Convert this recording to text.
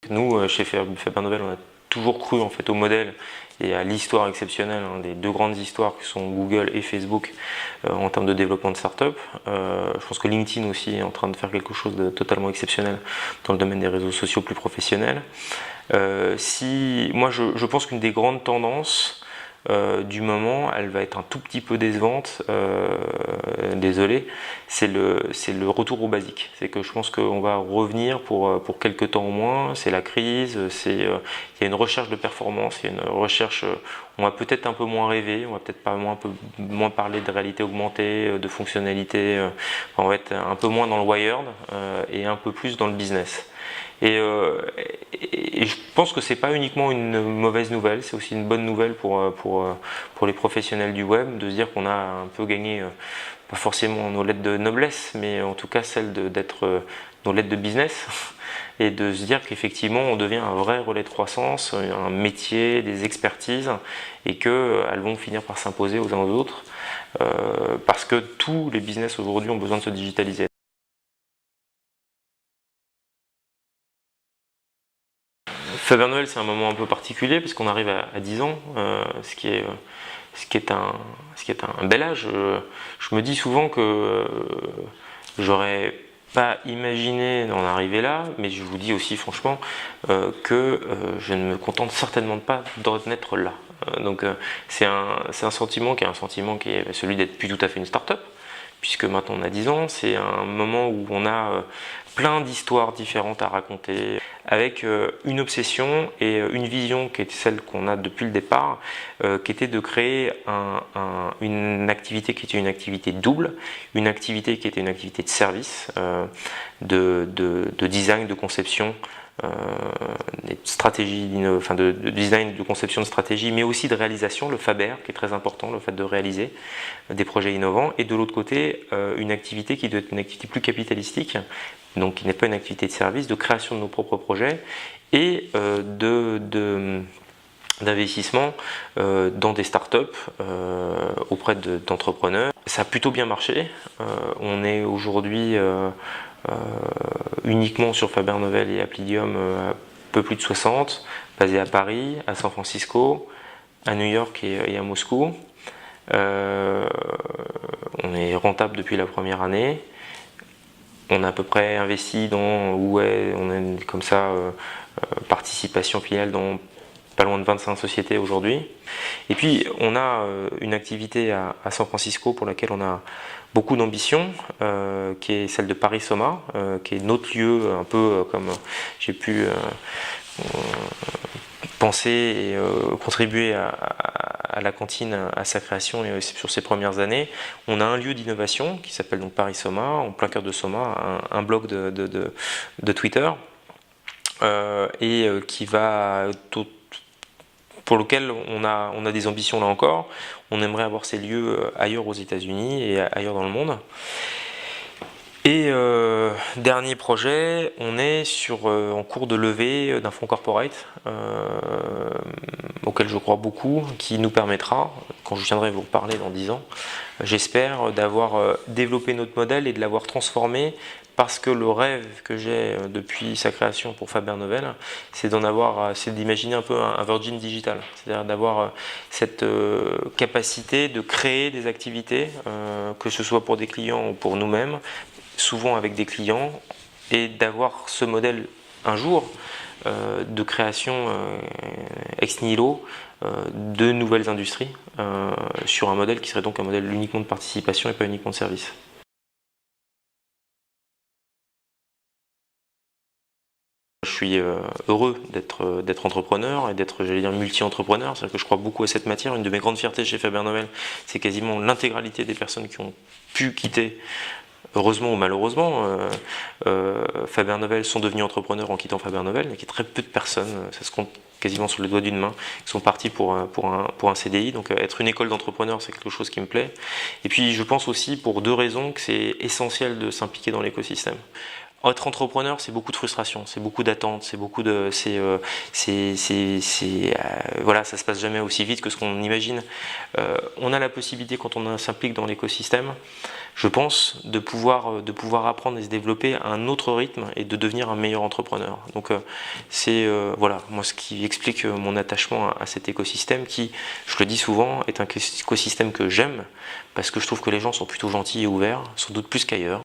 Nous, chez Faber Novel, on a toujours cru en fait au modèle et à l'histoire exceptionnelle des deux grandes histoires qui sont Google et Facebook en termes de développement de start-up. Je pense que LinkedIn aussi est en train de faire quelque chose de totalement exceptionnel dans le domaine des réseaux sociaux plus professionnels. Moi, je pense qu'une des grandes tendances du moment, elle va être un tout petit peu décevante, désolé, c'est le retour au basique. C'est que je pense qu'on va revenir pour quelques temps au moins, c'est la crise, il y a une recherche de performance, il y a une recherche, on va peut-être un peu moins rêver, on va peut-être pas un peu moins parler de réalité augmentée, de fonctionnalité, on va être un peu moins dans le wired et un peu plus dans le business. Et je pense que c'est pas uniquement une mauvaise nouvelle, c'est aussi une bonne nouvelle pour les professionnels du web, de se dire qu'on a un peu gagné, pas forcément nos lettres de noblesse, mais en tout cas celle d'être nos lettres de business, et de se dire qu'effectivement on devient un vrai relais de croissance, un métier, des expertises, et qu'elles vont finir par s'imposer aux uns aux autres, parce que tous les business aujourd'hui ont besoin de se digitaliser. Faber Novel, c'est un moment un peu particulier parce qu'on arrive à 10 ans, ce qui est un bel âge. Je me dis souvent que j'aurais pas imaginé d'en arriver là, mais je vous dis aussi franchement que je ne me contente certainement pas d'en être là. Donc c'est un sentiment qui est celui d'être plus tout à fait une start-up, puisque maintenant on a 10 ans, c'est un moment où on a plein d'histoires différentes à raconter, avec une obsession et une vision qui est celle qu'on a depuis le départ, qui était de créer une activité qui était une activité double, une activité qui était une activité de service, de design, de conception, des stratégies, de design, de conception de stratégie, mais aussi de réalisation, le Faber qui est très important, le fait de réaliser des projets innovants, et de l'autre côté une activité qui doit être une activité plus capitalistique, donc qui n'est pas une activité de service, de création de nos propres projets et d'investissement dans des startups auprès d'entrepreneurs. Ça a plutôt bien marché. On est aujourd'hui uniquement sur Faber Novel et Applidium un peu plus de 60, basés à Paris, à San Francisco, à New York et à Moscou. On est rentable depuis la première année. On a à peu près investi on est comme ça, participation filiale dans pas loin de 25 sociétés aujourd'hui. Et puis on a une activité à San Francisco pour laquelle on a beaucoup d'ambition, qui est celle de Paris Soma, qui est notre lieu, un peu comme j'ai pu penser et contribuer à la cantine, à sa création et sur ses premières années. On a un lieu d'innovation qui s'appelle donc Paris Soma, en plein cœur de Soma, un blog de Twitter, et qui va pour lequel on a des ambitions là encore. On aimerait avoir ces lieux ailleurs aux États-Unis et ailleurs dans le monde. Et dernier projet, on est en cours de levée d'un fonds corporate auquel je crois beaucoup, qui nous permettra, quand je viendrai vous reparler dans 10 ans, j'espère d'avoir développé notre modèle et de l'avoir transformé, parce que le rêve que j'ai depuis sa création pour Faber Novel, c'est d'imaginer un peu un Virgin Digital, c'est-à-dire d'avoir cette capacité de créer des activités, que ce soit pour des clients ou pour nous-mêmes, souvent avec des clients, et d'avoir ce modèle un jour de création ex nihilo de nouvelles industries sur un modèle qui serait donc un modèle uniquement de participation et pas uniquement de service. Je suis heureux d'être entrepreneur et d'être, j'allais dire, multi-entrepreneur. C'est-à-dire que je crois beaucoup à cette matière. Une de mes grandes fiertés chez Faber Novel, c'est quasiment l'intégralité des personnes qui ont pu quitter, heureusement ou malheureusement, Faber Novel sont devenus entrepreneurs en quittant Faber Novel. Il y a très peu de personnes, ça se compte quasiment sur les doigts d'une main, qui sont partis pour un CDI. Donc être une école d'entrepreneurs, c'est quelque chose qui me plaît. Et puis je pense aussi pour deux raisons que c'est essentiel de s'impliquer dans l'écosystème. Être entrepreneur, c'est beaucoup de frustration, c'est beaucoup d'attentes, c'est beaucoup de, voilà, ça se passe jamais aussi vite que ce qu'on imagine. On a la possibilité, quand on s'implique dans l'écosystème, je pense, de pouvoir apprendre et se développer à un autre rythme et de devenir un meilleur entrepreneur. Donc c'est voilà, moi ce qui explique mon attachement à cet écosystème qui, je le dis souvent, est un écosystème que j'aime parce que je trouve que les gens sont plutôt gentils et ouverts, sans doute plus qu'ailleurs.